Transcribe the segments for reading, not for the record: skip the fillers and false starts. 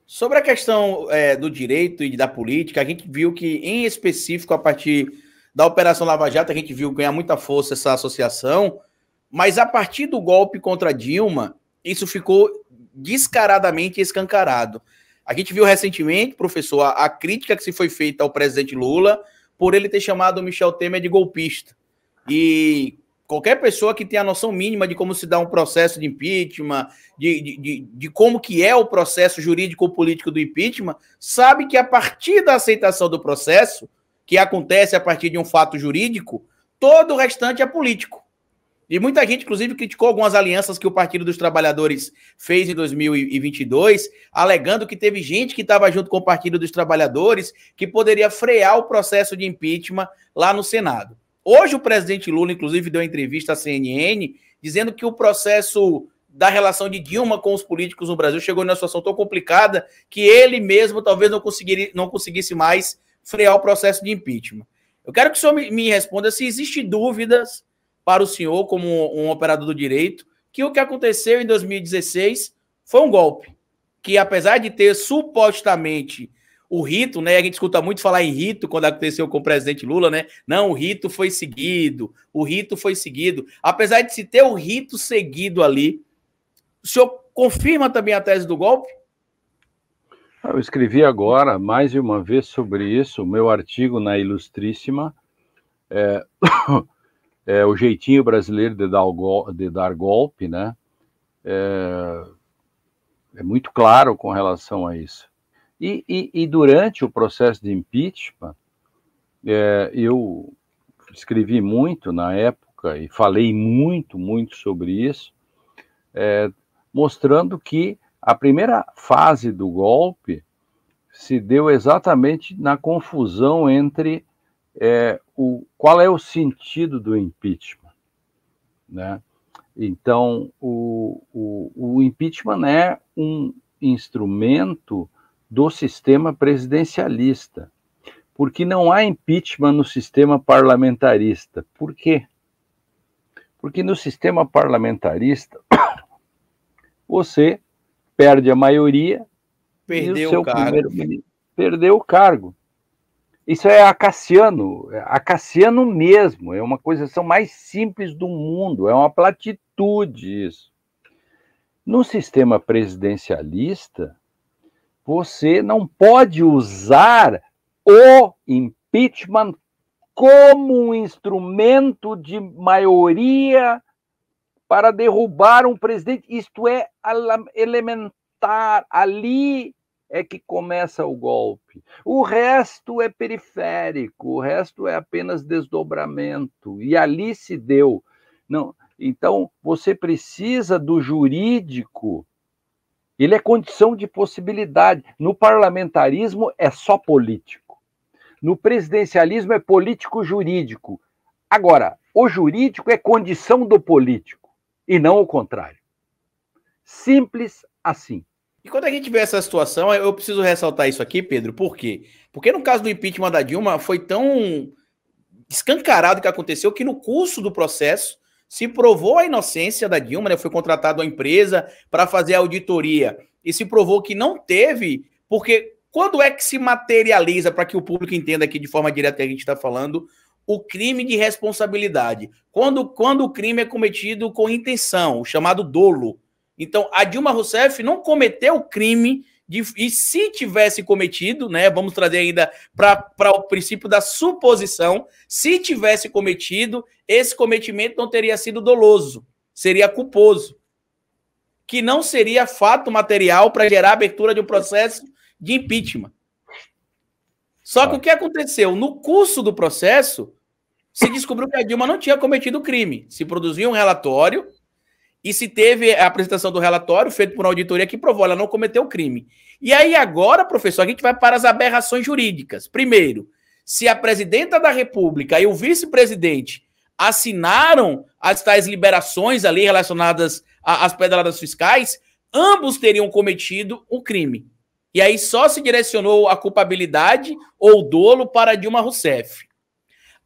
Sobre a questão do direito e da política, a gente viu que, em específico, a partir da Operação Lava Jato, a gente viu ganhar muita força essa associação, mas a partir do golpe contra Dilma, isso ficou descaradamente escancarado. A gente viu recentemente, professor, a crítica que se foi feita ao presidente Lula por ele ter chamado o Michel Temer de golpista. E qualquer pessoa que tenha a noção mínima de como se dá um processo de impeachment, de como que é o processo jurídico-político do impeachment, sabe que a partir da aceitação do processo, que acontece a partir de um fato jurídico, todo o restante é político. E muita gente, inclusive, criticou algumas alianças que o Partido dos Trabalhadores fez em 2022, alegando que teve gente que estava junto com o Partido dos Trabalhadores que poderia frear o processo de impeachment lá no Senado. Hoje o presidente Lula, inclusive, deu uma entrevista à CNN dizendo que o processo da relação de Dilma com os políticos no Brasil chegou numa situação tão complicada que ele mesmo talvez não conseguisse mais frear o processo de impeachment. Eu quero que o senhor me responda se existem dúvidas para o senhor, como um operador do direito, que o que aconteceu em 2016 foi um golpe, que apesar de ter supostamente o rito, né? A gente escuta muito falar em rito quando aconteceu com o presidente Lula, né? Não, o rito foi seguido, o rito foi seguido. Apesar de se ter o rito seguido ali, o senhor confirma também a tese do golpe? Eu escrevi agora, mais de uma vez, sobre isso, o meu artigo na Ilustríssima, o jeitinho brasileiro de dar golpe, né? É muito claro com relação a isso. E durante o processo de impeachment, eu escrevi muito na época e falei muito sobre isso, mostrando que a primeira fase do golpe se deu exatamente na confusão entre qual é o sentido do impeachment, né? Então, o impeachment é um instrumento do sistema presidencialista, porque não há impeachment no sistema parlamentarista. Por quê? Porque no sistema parlamentarista você perde a maioria e o seu primeiro-ministro perdeu o cargo. Isso é acassiano mesmo, é uma coisa mais simples do mundo, é uma platitude isso. No sistema presidencialista, você não pode usar o impeachment como um instrumento de maioria para derrubar um presidente. Isto é elementar. Ali é que começa o golpe. O resto é periférico, o resto é apenas desdobramento. E ali se deu. Não, então, você precisa do jurídico. Ele é condição de possibilidade. No parlamentarismo é só político. No presidencialismo é político-jurídico. Agora, o jurídico é condição do político, e não o contrário. Simples assim. E quando a gente vê essa situação, eu preciso ressaltar isso aqui, Pedro, por quê? Porque no caso do impeachment da Dilma, foi tão escancarado o que aconteceu que no curso do processo se provou a inocência da Dilma, né? Foi contratado uma empresa para fazer a auditoria e se provou que não teve, porque quando é que se materializa, para que o público entenda aqui de forma direta que a gente está falando, o crime de responsabilidade? Quando o crime é cometido com intenção, o chamado dolo. Então, a Dilma Rousseff não cometeu o crime, e se tivesse cometido, né, vamos trazer ainda para o princípio da suposição, se tivesse cometido, esse cometimento não teria sido doloso, seria culposo, que não seria fato material para gerar a abertura de um processo de impeachment. Só que o que aconteceu? No curso do processo, se descobriu que a Dilma não tinha cometido o crime, se produziu um relatório, e se teve a apresentação do relatório feito por uma auditoria que provou, ela não cometeu o crime. E aí agora, professor, a gente vai para as aberrações jurídicas. Primeiro, se a presidenta da República e o vice-presidente assinaram as tais liberações ali relacionadas às pedradas fiscais, ambos teriam cometido o crime. E aí só se direcionou a culpabilidade ou dolo para Dilma Rousseff.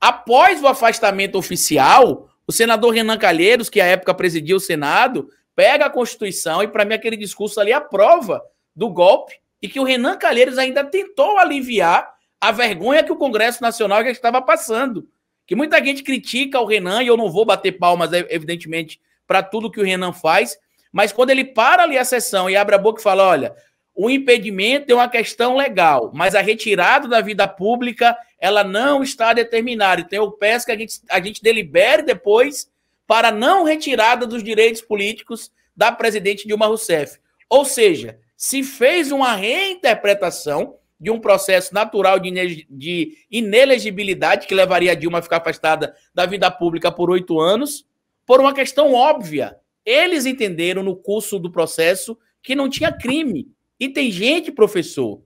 Após o afastamento oficial, o senador Renan Calheiros, que à época presidia o Senado, pega a Constituição e, para mim, aquele discurso ali é a prova do golpe e que o Renan Calheiros ainda tentou aliviar a vergonha que o Congresso Nacional já estava passando. Que muita gente critica o Renan, e eu não vou bater palmas, evidentemente, para tudo que o Renan faz, mas quando ele para ali a sessão e abre a boca e fala, olha, o impedimento é uma questão legal, mas a retirada da vida pública, ela não está determinada. Então eu peço que a gente delibere depois para não retirada dos direitos políticos da presidente Dilma Rousseff. Ou seja, se fez uma reinterpretação de um processo natural de inelegibilidade que levaria a Dilma a ficar afastada da vida pública por 8 anos, por uma questão óbvia. Eles entenderam no curso do processo que não tinha crime. E tem gente, professor,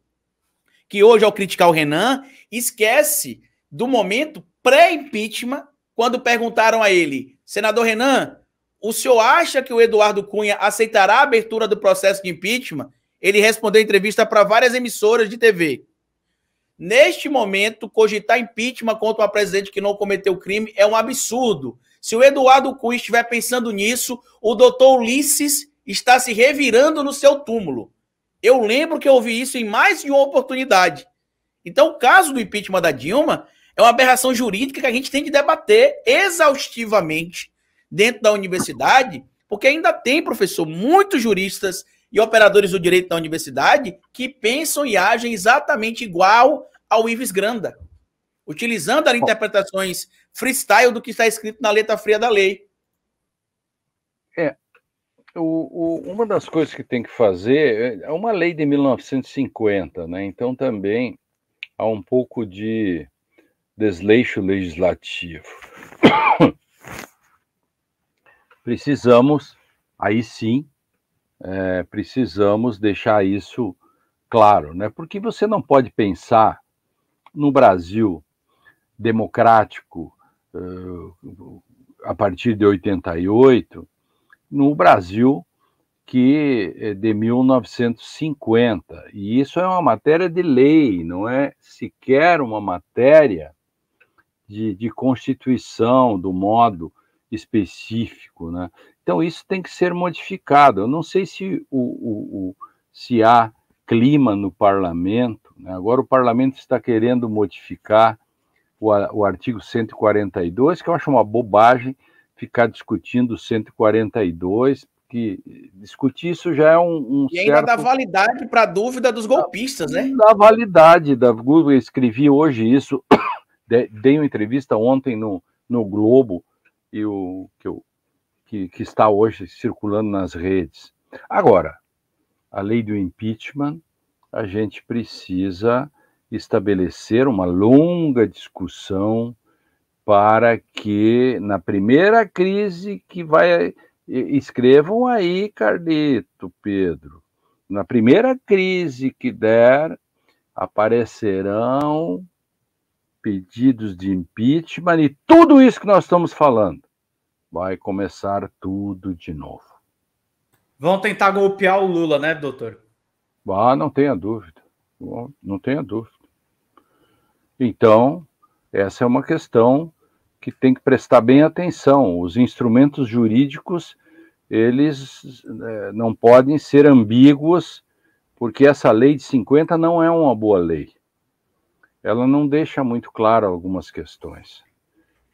que hoje, ao criticar o Renan, esquece do momento pré-impeachment, quando perguntaram a ele, senador Renan, o senhor acha que o Eduardo Cunha aceitará a abertura do processo de impeachment? Ele respondeu em entrevista para várias emissoras de TV. Neste momento, cogitar impeachment contra uma presidente que não cometeu crime é um absurdo. Se o Eduardo Cunha estiver pensando nisso, o doutor Ulisses está se revirando no seu túmulo. Eu lembro que eu ouvi isso em mais de uma oportunidade. Então, o caso do impeachment da Dilma é uma aberração jurídica que a gente tem que debater exaustivamente dentro da universidade, porque ainda tem, professor, muitos juristas e operadores do direito da universidade que pensam e agem exatamente igual ao Ives Granda, utilizando as interpretações freestyle do que está escrito na letra fria da lei. Uma das coisas que tem que fazer é uma lei de 1950, né? Então também há um pouco de desleixo legislativo. Precisamos, aí sim, precisamos deixar isso claro, né? Porque você não pode pensar no Brasil democrático a partir de 88, no Brasil que de 1950. E isso é uma matéria de lei, não é sequer uma matéria de Constituição, do modo específico, né? Então, isso tem que ser modificado. Eu não sei se, se há clima no parlamento, né? Agora o parlamento está querendo modificar o artigo 142, que eu acho uma bobagem ficar discutindo 142, que discutir isso já é e ainda certo... dá validade para a dúvida dos golpistas, né? Dá validade. Eu escrevi hoje isso, dei uma entrevista ontem no Globo, e que está hoje circulando nas redes. Agora, a lei do impeachment, a gente precisa estabelecer uma longa discussão para que, na primeira crise que vai... Escrevam aí, Carlito, Pedro, na primeira crise que der, aparecerão pedidos de impeachment e tudo isso que nós estamos falando vai começar tudo de novo. Vão tentar golpear o Lula, né, doutor? Não tenha dúvida. Não tenha dúvida. Então, essa é uma questão que tem que prestar bem atenção. Os instrumentos jurídicos, eles não podem ser ambíguos, porque essa lei de 50 não é uma boa lei. Ela não deixa muito claro algumas questões.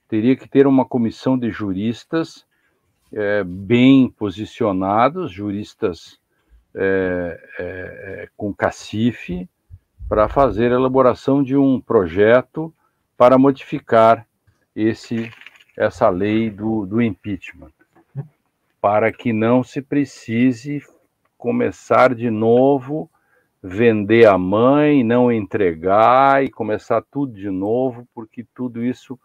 Teria que ter uma comissão de juristas bem posicionados, juristas com cacife, para fazer a elaboração de um projeto para modificar essa lei do impeachment, para que não se precise começar de novo, vender a mãe, não entregar e começar tudo de novo, porque tudo isso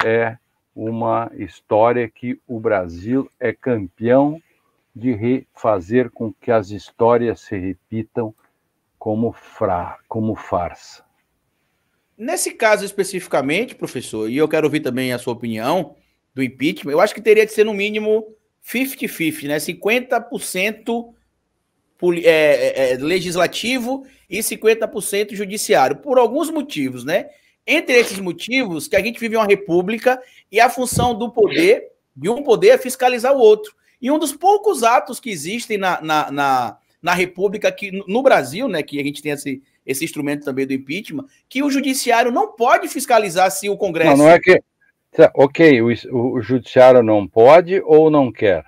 é uma história que o Brasil é campeão de fazer com que as histórias se repitam como farsa. Nesse caso especificamente, professor, e eu quero ouvir também a sua opinião do impeachment, eu acho que teria de ser no mínimo 50-50, né? 50% legislativo e 50% judiciário, por alguns motivos, né? Entre esses motivos, que a gente vive uma república e a função do poder, de um poder, é fiscalizar o outro. E um dos poucos atos que existem na na República, que no Brasil, né, que a gente tem esse instrumento também do impeachment, que o judiciário não pode fiscalizar se o Congresso... Não é que... Ok, o judiciário não pode ou não quer?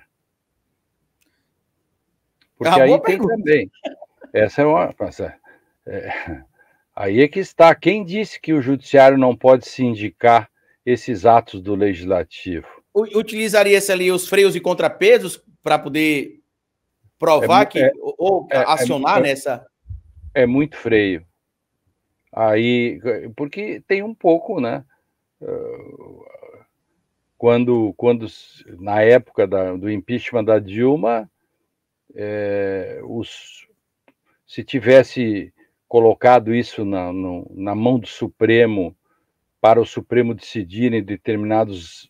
Porque aí tem também. Essa é uma... Aí é que está. Quem disse que o judiciário não pode se indicar esses atos do legislativo? Utilizaria-se ali os freios e contrapesos para poder provar ou acionar nessa... É muito freio. Aí, porque tem um pouco, né? Quando na época do impeachment da Dilma, se tivesse colocado isso na mão do Supremo, para o Supremo decidir em determinados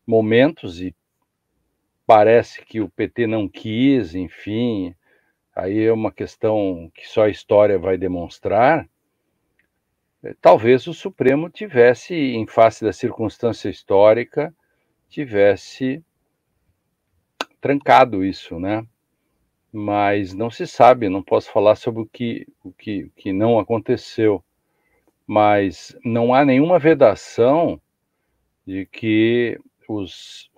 momentos, e parece que o PT não quis, enfim, aí é uma questão que só a história vai demonstrar. Talvez o Supremo tivesse, em face da circunstância histórica, tivesse trancado isso, né? Mas não se sabe, não posso falar sobre o que não aconteceu. Mas não há nenhuma vedação de que os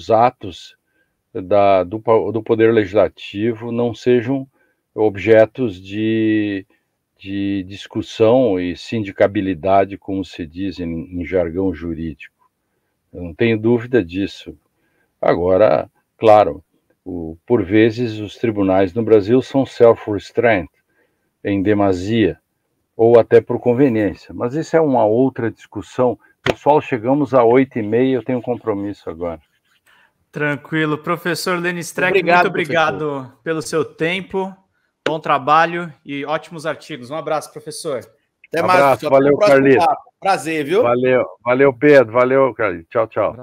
atos do Poder Legislativo não sejam objetos de discussão e sindicabilidade, como se diz em jargão jurídico. Eu não tenho dúvida disso. Agora, claro, por vezes os tribunais no Brasil são self-restraint, em demasia, ou até por conveniência. Mas isso é uma outra discussão. Pessoal, chegamos a 8h30, eu tenho um compromisso agora. Tranquilo. Professor Lênin Streck, muito obrigado pelo seu tempo, bom trabalho e ótimos artigos. Um abraço, professor. Até mais. Abraço, valeu, Carlito. Prazer, viu? Valeu, Pedro. Valeu, Carlito. Tchau, tchau.